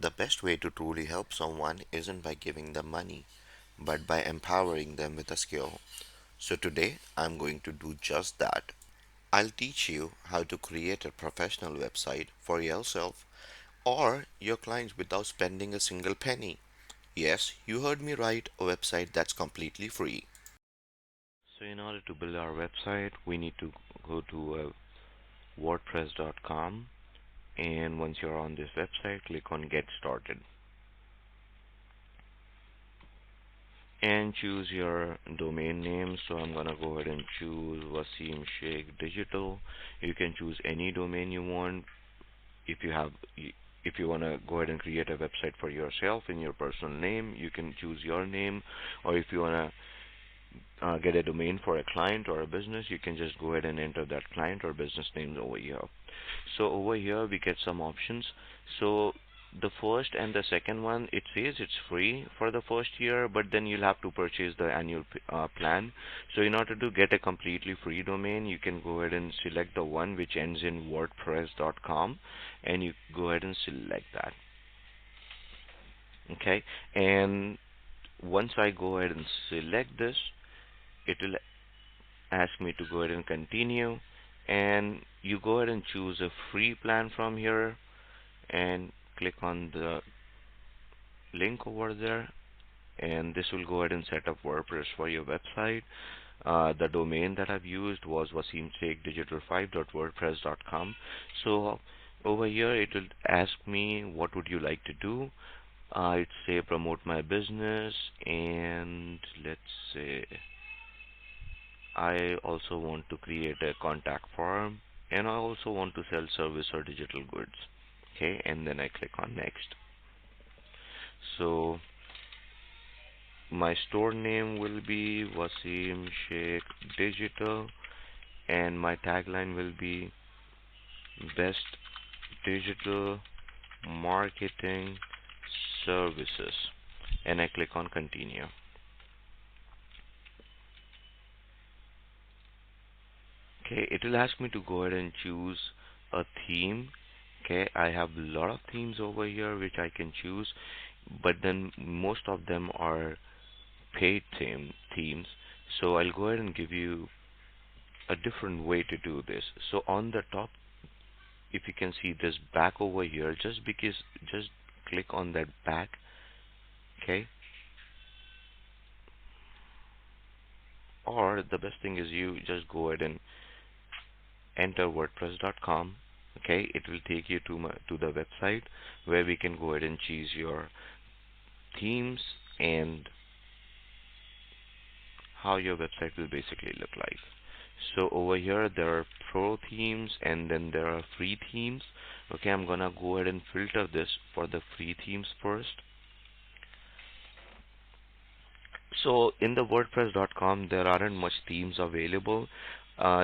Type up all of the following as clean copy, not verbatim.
The best way to truly help someone isn't by giving them money, but by empowering them with a skill. So today, I'm going to do just that. I'll teach you how to create a professional website for yourself or your clients without spending a single penny. Yes, you heard me right, a website that's completely free. So in order to build our website, we need to go to WordPress.com, and once you're on this website, click on Get Started and choose your domain name. So I'm gonna go ahead and choose Wasim Sheikh Digital. You can choose any domain you want. If you have if you want to go ahead and create a website for yourself in your personal name, you can choose your name, or if you want to get a domain for a client or a business, you can just go ahead and enter that client or business names over here. So over here we get some options. So the first and the second one, it says it's free for the first year, but then you'll have to purchase the annual plan. So in order to get a completely free domain, you can go ahead and select the one which ends in wordpress.com, and you go ahead and select that. Okay, and once I go ahead and select this, it will ask me to go ahead and continue, and you go ahead and choose a free plan from here and click on the link over there, and this will go ahead and set up WordPress for your website. The domain that I've used was wasimsheikhdigital5.wordpress.com. So over here it will ask me what would you like to do. I'd say promote my business, and let's say I also want to create a contact form, and I also want to sell service or digital goods. Okay, and then I click on next. So my store name will be Wasim Sheikh Digital, and my tagline will be best digital marketing services, and I click on continue. Okay, it will ask me to go ahead and choose a theme. Okay, I have a lot of themes over here which I can choose, but then most of them are paid themes. So I'll go ahead and give you a different way to do this. So on the top, if you can see this back over here, just click on that back. Okay, or the best thing is you just go ahead and enter wordpress.com. Okay, it will take you to the website where we can go ahead and choose your themes and how your website will basically look like. So over here there are pro themes and then there are free themes. Okay, I'm gonna go ahead and filter this for the free themes first. So in the WordPress.com there aren't much themes available.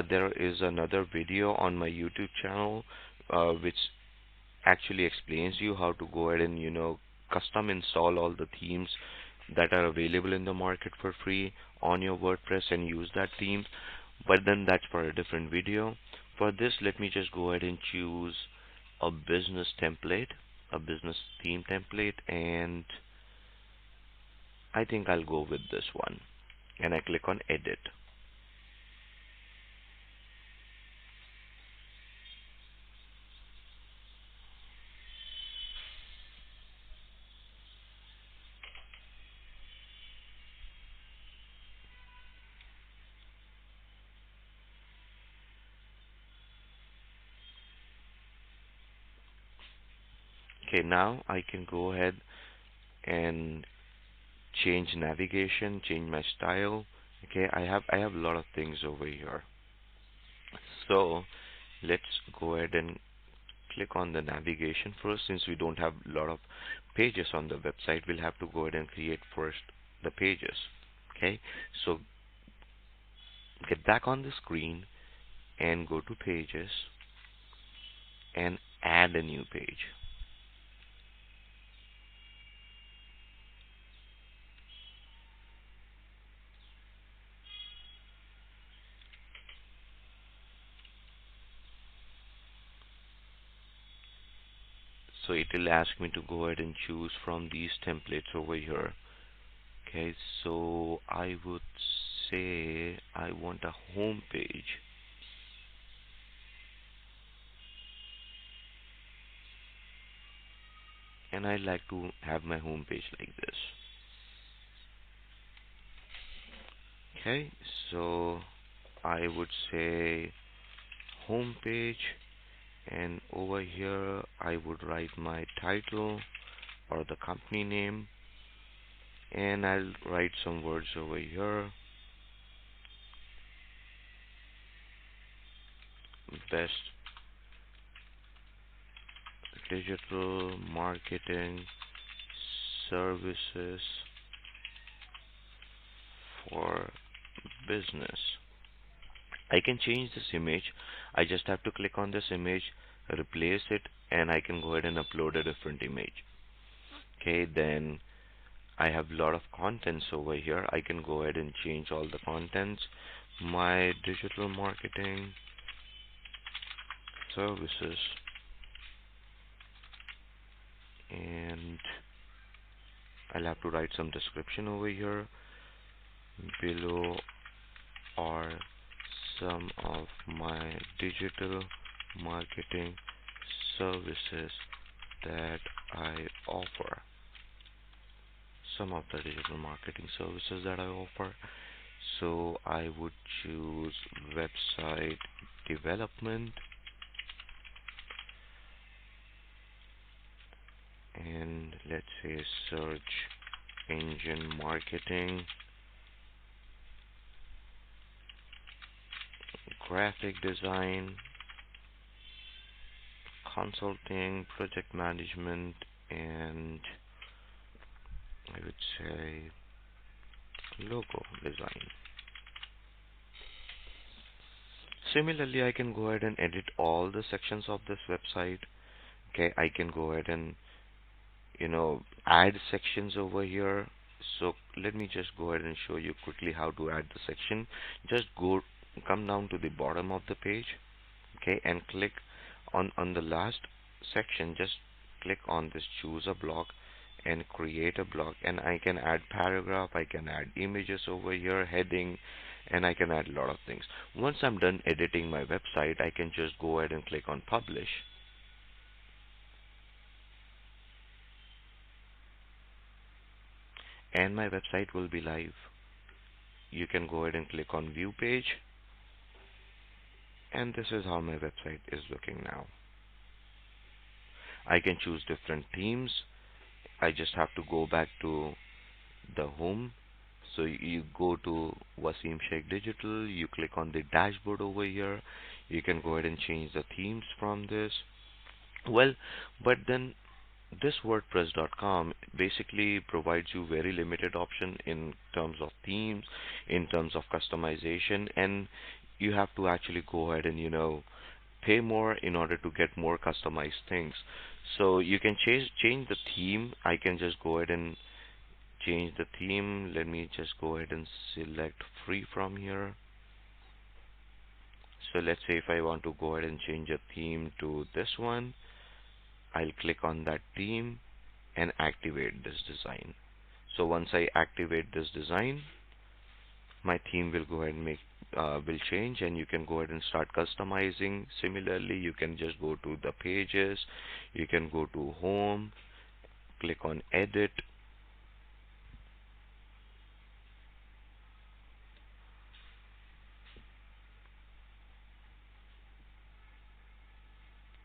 There is another video on my YouTube channel which actually explains you how to go ahead and custom install all the themes that are available in the market for free on your WordPress and use that theme, but then that's for a different video. For this, let me just go ahead and choose a business template, a business theme template, and I think I'll go with this one, and I click on edit. Okay, now I can go ahead and change navigation, change my style. Okay, I have a lot of things over here. So let's go ahead and click on the navigation first. Since we don't have a lot of pages on the website, we'll have to go ahead and create first the pages. Okay, so get back on the screen and go to pages and add a new page. So it will ask me to go ahead and choose from these templates over here. Okay, so I would say I want a home page, and I like to have my home page like this. Okay, so I would say home page, and over here I would write my title or the company name, and I'll write some words over here. Best digital marketing services for business. I can change this image. I just have to click on this image, replace it, and I can go ahead and upload a different image. Okay, then I have a lot of contents over here. I can go ahead and change all the contents. My digital marketing services, and I'll have to write some description over here. Below are some of my digital marketing services that I offer. Some of the digital marketing services that I offer. So I would choose website development, and let's say search engine marketing, graphic design, consulting, project management, and I would say logo design. Similarly, I can go ahead and edit all the sections of this website. Okay, I can go ahead and add sections over here. So let me just go ahead and show you quickly how to add the section. Just come down to the bottom of the page, okay, and click on the last section. Just click on this choose a block and create a block, and I can add paragraph, I can add images over here, heading, and I can add a lot of things. Once I'm done editing my website, I can just go ahead and click on publish, and my website will be live. You can go ahead and click on view page, and this is how my website is looking now. I can choose different themes. I just have to go back to the home. So you go to Wasim Sheikh Digital, you click on the dashboard over here. You can go ahead and change the themes from this. Well, but then this WordPress.com basically provides you very limited option in terms of themes, in terms of customization, and you have to actually go ahead and pay more in order to get more customized things. So you can change the theme. I can just go ahead and change the theme. Let me just go ahead and select free from here. So let's say if I want to go ahead and change a theme to this one, I'll click on that theme and activate this design. So once I activate this design, my theme will go ahead and will change, and you can go ahead and start customizing. Similarly, you can just go to the pages, you can go to home, click on edit,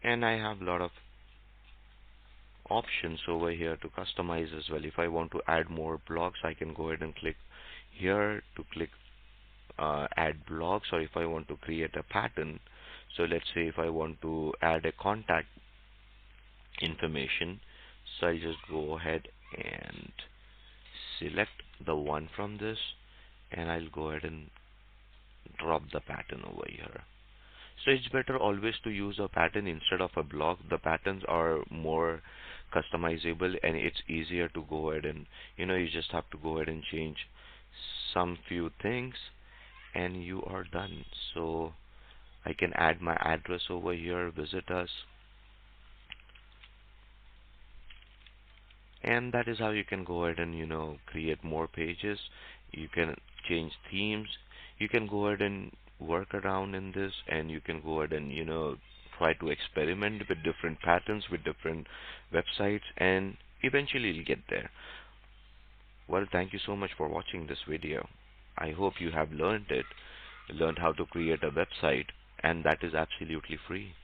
and I have a lot of options over here to customize as well. If I want to add more blocks, I can go ahead and click here to click add blocks, or if I want to create a pattern. So let's say if I want to add a contact information, so I'll just go ahead and select the one from this, and I'll go ahead and drop the pattern over here. So it's better always to use a pattern instead of a block. The patterns are more customizable, and it's easier to go ahead and you just have to go ahead and change some few things, and you are done. So I can add my address over here, visit us, And that is how you can go ahead and create more pages. You can change themes. You can go ahead and work around in this, and you can go ahead and try to experiment with different patterns, with different websites, and eventually you'll get there. Well, thank you so much for watching this video. I hope you have learned how to create a website, and that is absolutely free.